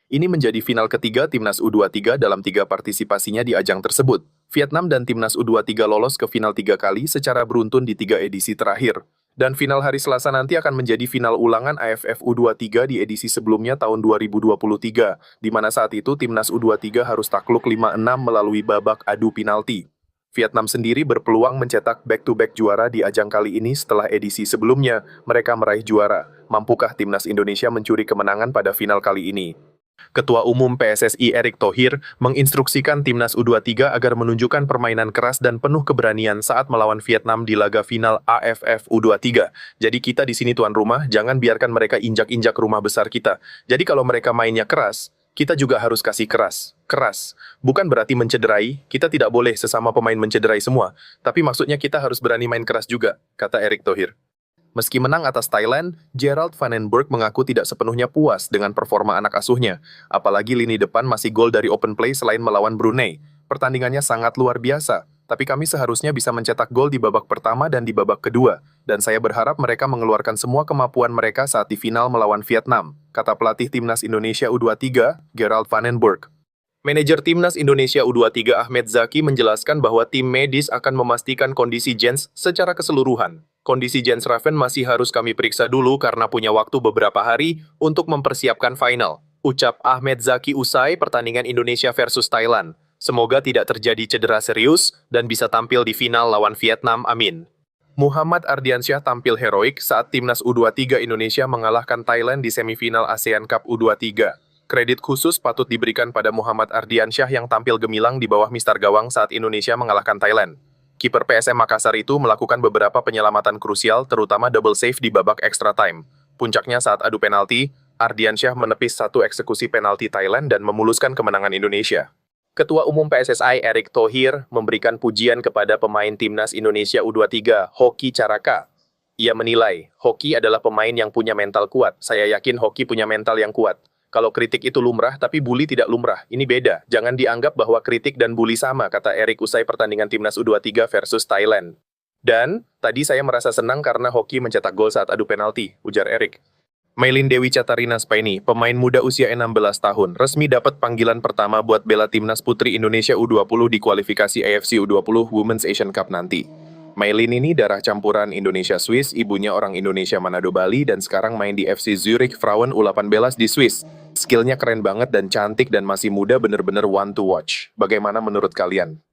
Ini menjadi final ketiga Timnas U23 dalam 3 partisipasinya di ajang tersebut. Vietnam dan Timnas U23 lolos ke final 3 kali secara beruntun di 3 edisi terakhir. Dan final hari Selasa nanti akan menjadi final ulangan AFF U23 di edisi sebelumnya tahun 2023, di mana saat itu Timnas U23 harus takluk 5-6 melalui babak adu penalti. Vietnam sendiri berpeluang mencetak back-to-back juara di ajang kali ini setelah edisi sebelumnya mereka meraih juara. Mampukah Timnas Indonesia mencuri kemenangan pada final kali ini? Ketua Umum PSSI Erick Thohir menginstruksikan Timnas U23 agar menunjukkan permainan keras dan penuh keberanian saat melawan Vietnam di laga final AFF U23. Jadi kita di sini tuan rumah, jangan biarkan mereka injak-injak rumah besar kita. Jadi kalau mereka mainnya keras, kita juga harus kasih keras. Keras. Bukan berarti mencederai, kita tidak boleh sesama pemain mencederai semua. Tapi maksudnya kita harus berani main keras juga, kata Erick Thohir. Meski menang atas Thailand, Gerald Van den Berg mengaku tidak sepenuhnya puas dengan performa anak asuhnya. Apalagi lini depan masih gol dari open play selain melawan Brunei. Pertandingannya sangat luar biasa, tapi kami seharusnya bisa mencetak gol di babak pertama dan di babak kedua. Dan saya berharap mereka mengeluarkan semua kemampuan mereka saat di final melawan Vietnam, kata pelatih Timnas Indonesia U23, Gerald Van den Berg. Manajer Timnas Indonesia U23 Ahmed Zaki menjelaskan bahwa tim medis akan memastikan kondisi Jens secara keseluruhan. Kondisi Jens Raven masih harus kami periksa dulu karena punya waktu beberapa hari untuk mempersiapkan final, ucap Ahmed Zaki usai pertandingan Indonesia versus Thailand. Semoga tidak terjadi cedera serius dan bisa tampil di final lawan Vietnam, amin. Muhammad Ardiansyah tampil heroik saat Timnas U23 Indonesia mengalahkan Thailand di semifinal ASEAN Cup U23. Kredit khusus patut diberikan pada Muhammad Ardiansyah yang tampil gemilang di bawah mistar gawang saat Indonesia mengalahkan Thailand. Kiper PSM Makassar itu melakukan beberapa penyelamatan krusial, terutama double save di babak extra time. Puncaknya saat adu penalti, Ardiansyah menepis satu eksekusi penalti Thailand dan memuluskan kemenangan Indonesia. Ketua Umum PSSI Erick Thohir memberikan pujian kepada pemain Timnas Indonesia U23, Hoki Caraka. Ia menilai, Hoki adalah pemain yang punya mental kuat. Saya yakin Hoki punya mental yang kuat. Kalau kritik itu lumrah, tapi bully tidak lumrah. Ini beda. Jangan dianggap bahwa kritik dan bully sama, kata Erick usai pertandingan Timnas U23 versus Thailand. Dan, tadi saya merasa senang karena Hoki mencetak gol saat adu penalti, ujar Erick. Maylin Dewi Catarina Spaini, pemain muda usia 16 tahun, resmi dapat panggilan pertama buat bela Timnas Putri Indonesia U20 di kualifikasi AFC U20 Women's Asian Cup nanti. Maylin ini darah campuran Indonesia-Swiss, ibunya orang Indonesia Manado Bali, dan sekarang main di FC Zurich Frauen U18 di Swiss. Skillnya keren banget dan cantik dan masih muda, bener-bener one to watch. Bagaimana menurut kalian?